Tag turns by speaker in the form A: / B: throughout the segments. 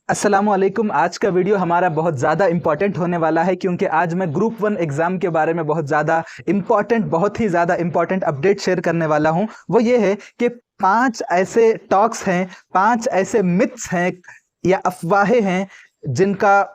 A: अस्सलामुअलैकुम। आज का वीडियो हमारा बहुत ज़्यादा इंपॉर्टेंट होने वाला है क्योंकि आज मैं ग्रुप 1 एग्ज़ाम के बारे में बहुत ही ज़्यादा इंपॉर्टेंट अपडेट शेयर करने वाला हूं। वो ये है कि 5 ऐसे टॉक्स हैं, 5 ऐसे मिथ्स हैं या अफवाहें हैं जिनका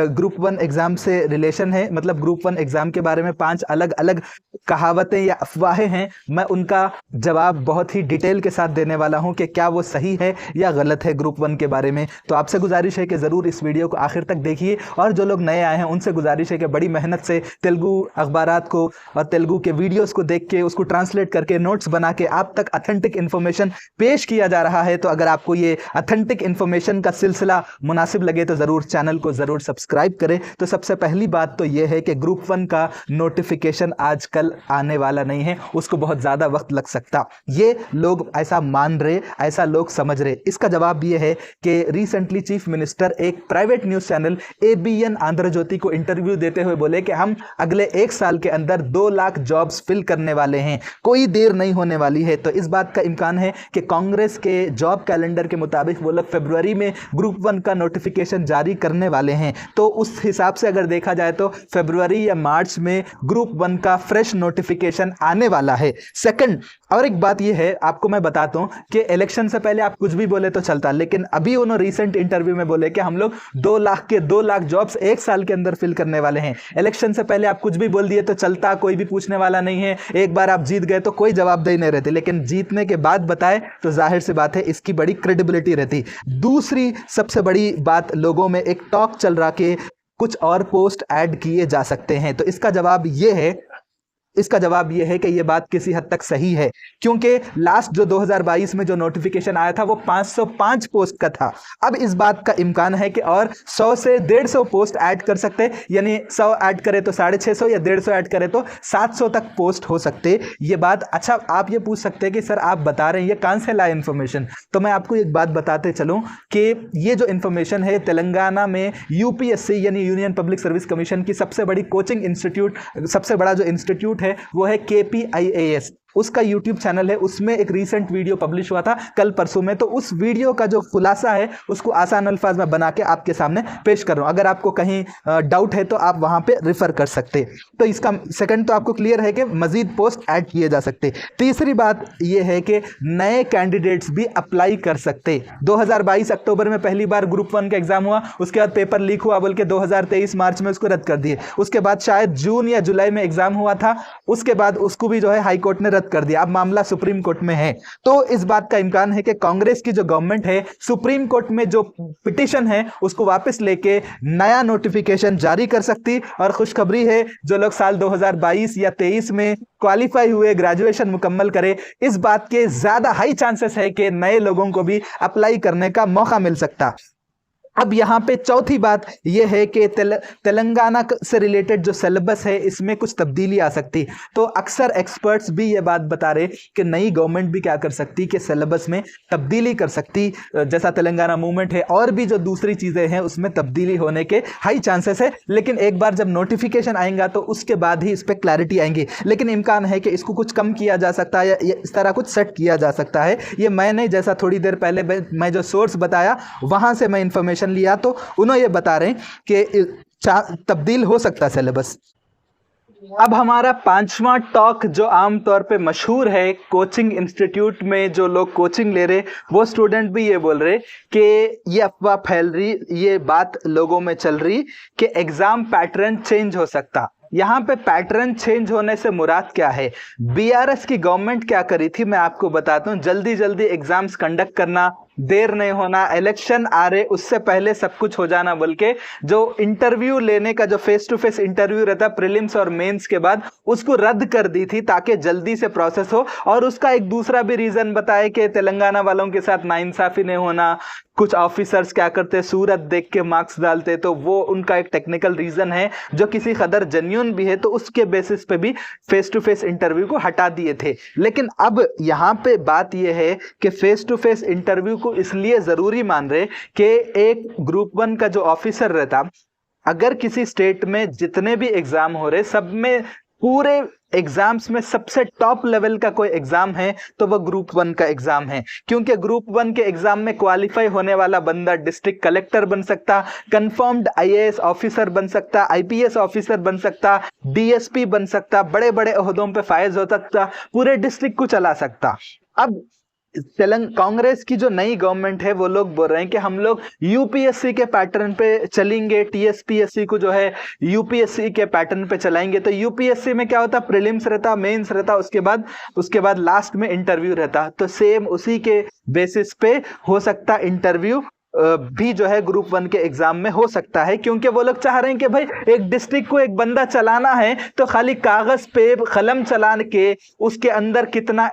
A: ग्रुप 1 एग्ज़ाम से रिलेशन है। मतलब ग्रुप 1 एग्ज़ाम के बारे में 5 अलग अलग कहावतें या अफवाहें हैं। मैं उनका जवाब बहुत ही डिटेल के साथ देने वाला हूं कि क्या वो सही है या गलत है ग्रुप 1 के बारे में। तो आपसे गुजारिश है कि ज़रूर इस वीडियो को आखिर तक देखिए, और जो लोग नए आए हैं उनसे गुजारिश है कि बड़ी मेहनत से तेलुगु अखबारात को और तेलुगु के वीडियोज़ को देख के उसको ट्रांसलेट करके नोट्स बना के आप तक अथेंटिक इन्फॉर्मेशन पेश किया जा रहा है। तो अगर आपको ये अथेंटिक इन्फॉर्मेशन का सिलसिला मुनासिब लगे तो ज़रूर चैनल को ज़रूर सब्सक्राइब करें। तो सबसे पहली बात तो ये है कि ग्रुप 1 का नोटिफिकेशन आजकल आने वाला नहीं है, उसको बहुत ज़्यादा वक्त लग सकता। ये लोग ऐसा मान रहे, ऐसा लोग समझ रहे। इसका जवाब ये है कि रिसेंटली चीफ मिनिस्टर एक private news channel ABN Andhra Jyothi को इंटरव्यू देते हुए बोले कि हम अगले 1 साल के अंदर 2 लाख जॉब्स फिल करने वाले हैं, कोई देर नहीं होने वाली है। तो इस बात का इम्कान है कि कांग्रेस के जॉब कैलेंडर के मुताबिक वो लोग फरवरी में ग्रुप 1 का नोटिफिकेशन जारी करने वाले हैं। तो उस हिसाब से अगर देखा जाए तो फरवरी या मार्च में ग्रुप 1 का फ्रेश नोटिफिकेशन आने वाला है। सेकंड, और एक बात यह है, आपको मैं बताता हूं कि इलेक्शन से पहले आप कुछ भी बोले तो चलता, लेकिन अभी उन्होंने रीसेंट इंटरव्यू में बोले कि हम लोग 2 लाख जॉब्स 1 साल के अंदर फिल करने वाले हैं। इलेक्शन से पहले आप कुछ भी बोल दिए तो चलता, कोई भी पूछने वाला नहीं है। एक बार आप जीत गए तो कोई जवाबदेही नहीं रहती, लेकिन जीतने के बाद बताए तो जाहिर सी बात है इसकी बड़ी क्रेडिबिलिटी रहती। दूसरी सबसे बड़ी बात, लोगों में एक टॉक चल रहा कि कुछ और पोस्ट ऐड किए जा सकते हैं। तो इसका जवाब यह है कि यह बात किसी हद तक सही है, क्योंकि लास्ट जो 2022 में जो नोटिफिकेशन आया था वो 505 पोस्ट का था। अब इस बात का इम्कान है कि और 100 से 150 पोस्ट ऐड कर सकते, यानी 100 ऐड करे तो 650 या 150 ऐड करे तो 700 तक पोस्ट हो सकते। ये बात, अच्छा आप ये पूछ सकते हैं कि सर आप बता रहे हैं ये कहां से लाए इन्फॉर्मेशन। तो मैं आपको एक बात बताते चलूं कि ये जो इन्फॉर्मेशन है तेलंगाना में UPSC यानी यूनियन पब्लिक सर्विस कमीशन की सबसे बड़ी कोचिंग इंस्टीट्यूट, सबसे बड़ा जो इंस्टीट्यूट है वो है KPIAS। उसका YouTube चैनल है, उसमें एक रीसेंट वीडियो पब्लिश हुआ था कल परसों में। तो उस वीडियो का जो खुलासा है उसको आसान अल्फाज में बना के आपके सामने पेश कर रहा हूं। अगर आपको कहीं डाउट है तो आप वहां पे रिफर कर सकते। तो इसका सेकंड तो आपको क्लियर है कि मजीद पोस्ट ऐड किए जा सकते। तीसरी बात यह है कि नए कैंडिडेट्स भी अप्लाई कर सकते। 2022 अक्टूबर में पहली बार ग्रुप 1 का एग्जाम हुआ, उसके बाद पेपर लीक हुआ बोल के 2023 मार्च में उसको रद्द कर दिए। उसके बाद शायद जून या जुलाई में एग्जाम हुआ था, उसके बाद उसको भी जो है हाई कोर्ट ने रद्द कर दिया। अब मामला सुप्रीम कोर्ट में है। तो इस बात का इम्कान है कि कांग्रेस की जो गवर्नमेंट है सुप्रीम कोर्ट में जो पिटीशन है उसको वापस लेके नया नोटिफिकेशन जारी कर सकती। और खुशखबरी है, जो लोग साल 2022 या 23 में क्वालिफाई हुए, ग्रेजुएशन मुकम्मल करे, इस बात के ज्यादा हाई चांसेस है कि नए लोगों को भी अप्लाई करने का मौका मिल सकता। अब यहाँ पे चौथी बात यह है कि तेलंगाना से रिलेटेड जो सिलेबस है इसमें कुछ तब्दीली आ सकती। तो अक्सर एक्सपर्ट्स भी ये बात बता रहे कि नई गवर्नमेंट भी क्या कर सकती कि सिलेबस में तब्दीली कर सकती, जैसा तेलंगाना मूवमेंट है, और भी जो दूसरी चीज़ें हैं उसमें तब्दीली होने के हाई चांसेस है। लेकिन एक बार जब नोटिफिकेशन आएगा तो उसके बाद ही इस पर क्लैरिटी आएंगी। लेकिन इम्कान है कि इसको कुछ कम किया जा सकता है या इस तरह कुछ सेट किया जा सकता है। ये मैं नहीं, जैसा थोड़ी देर पहले मैं जो सोर्स बताया वहाँ से मैं इंफॉर्मेशन लिया, तो उन्होंने ये बता रहे हैं कि तब्दील हो सकता है सिलेबस। अब हमारा 5वां टॉक जो आमतौर पे मशहूर है, कोचिंग इंस्टीट्यूट में जो लोग कोचिंग ले रहे वो स्टूडेंट भी ये बोल रहे कि ये अफवाह फैल रही, ये बात लोगों में चल रही कि एग्जाम पैटर्न चेंज हो सकता। यहाँ पे पैटर्न चेंज होने से मुराद क्या है? BRS की गवर्नमेंट क्या करी थी मैं आपको बताता हूँ। जल्दी जल्दी एग्जाम्स कंडक्ट करना, देर नहीं होना, इलेक्शन आ रहे उससे पहले सब कुछ हो जाना, बल्कि जो इंटरव्यू लेने का जो फेस टू फेस इंटरव्यू रहता प्रीलिम्स और मेंस के बाद, उसको रद्द कर दी थी ताकि जल्दी से प्रोसेस हो। और उसका एक दूसरा भी रीजन बताया कि तेलंगाना वालों के साथ नाइंसाफी नहीं होना। कुछ ऑफिसर्स क्या करते, सूरत देख के मार्क्स डालते, तो वो उनका एक टेक्निकल रीजन है जो किसी कदर जेन्युइन भी है। तो उसके बेसिस पे भी फेस टू फेस इंटरव्यू को हटा दिए थे। लेकिन अब यहाँ पे बात यह है कि फेस टू फेस इंटरव्यू को इसलिए जरूरी मान रहे कि एक ग्रुप 1 का जो ऑफिसर रहता, अगर किसी स्टेट में जितने भी एग्जाम हो रहे सब में पूरे एग्जाम्स में सबसे टॉप लेवल का कोई एग्जाम है तो वह ग्रुप 1 का एग्जाम है, क्योंकि ग्रुप 1 के एग्जाम में क्वालिफाई होने वाला बंदा डिस्ट्रिक्ट कलेक्टर बन सकता, कंफर्म्ड आईएएस ऑफिसर बन सकता, आईपीएस ऑफिसर बन सकता, डीएसपी बन सकता, बड़े बड़े ओहदों पे फायज हो सकता, पूरे डिस्ट्रिक्ट को चला सकता। अब कांग्रेस की जो नई गवर्नमेंट है वो लोग बोल रहे हैं कि हम लोग यूपीएससी के पैटर्न पे चलेंगे, टीएसपीएससी को जो है यूपीएससी के पैटर्न पे चलाएंगे। तो यूपीएससी में क्या होता, प्रीलिम्स रहता, मेंस रहता, उसके बाद लास्ट में इंटरव्यू रहता। तो सेम उसी के बेसिस पे हो सकता इंटरव्यू भी जो है ग्रुप 1 के एग्जाम में हो सकता है, क्योंकि वो लोग चाह रहे हैं कि भाई एक डिस्ट्रिक्ट को एक बंदा चलाना है तो खाली कागज पे कलम चलाने के उसके अंदर कितना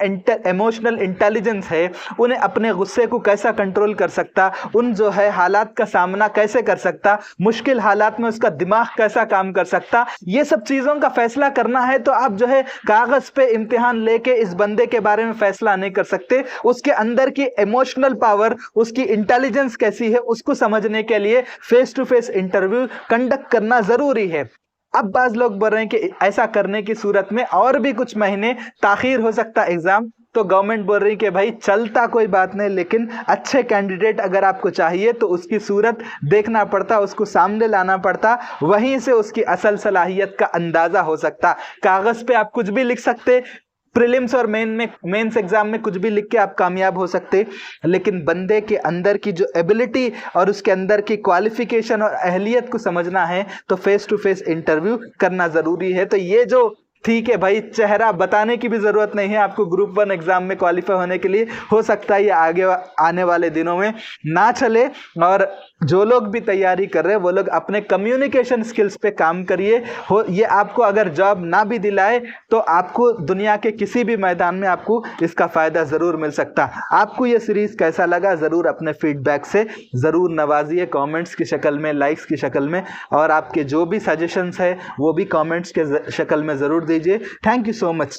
A: इमोशनल इंटेलिजेंस है, उन्हें अपने गुस्से को कैसा कंट्रोल कर सकता, उन जो है हालात का सामना कैसे कर सकता, मुश्किल हालात में उसका दिमाग कैसा काम कर सकता, ये सब चीजों का फैसला करना है। तो आप जो है कागज पे इम्तिहान लेके इस बंदे के बारे में फैसला नहीं कर सकते, उसके अंदर की इमोशनल पावर, उसकी इंटेलिजेंस कैसी है, उसको समझने के लिए face to face interview conduct करना जरूरी है। अब बाज लोग बोल रहे हैं कि ऐसा करने की सूरत में और भी कुछ महीने ताखीर हो सकता एग्जाम। तो गवर्नमेंट बोल रही है कि भाई चलता कोई बात नहीं, लेकिन अच्छे कैंडिडेट अगर आपको चाहिए तो उसकी सूरत देखना पड़ता, उसको सामने लाना पड़ता, वहीं से उसकी असल सलाहियत का अंदाजा हो सकता। कागज पे आप कुछ भी लिख सकते, प्रीलिम्स और मेंस एग्जाम में कुछ भी लिख के आप कामयाब हो सकते, लेकिन बंदे के अंदर की जो एबिलिटी और उसके अंदर की क्वालिफिकेशन और अहलियत को समझना है तो फेस टू फेस इंटरव्यू करना जरूरी है। तो ये जो ठीक है भाई, चेहरा बताने की भी जरूरत नहीं है आपको ग्रुप 1 एग्जाम में क्वालिफाई होने के लिए, हो सकता है ये आगे आने वाले दिनों में ना चले। और जो लोग भी तैयारी कर रहे हैं वो लोग अपने कम्युनिकेशन स्किल्स पे काम करिए। ये आपको अगर जॉब ना भी दिलाए तो आपको दुनिया के किसी भी मैदान में आपको इसका फायदा जरूर मिल सकता। आपको ये सीरीज कैसा लगा जरूर अपने फीडबैक से जरूर नवाजिए, कमेंट्स की शक्ल में, लाइक्स की शक्ल में, और आपके जो भी सजेशंस है वो भी कमेंट्स के शक्ल में जरूर दीजिए। Thank you so much.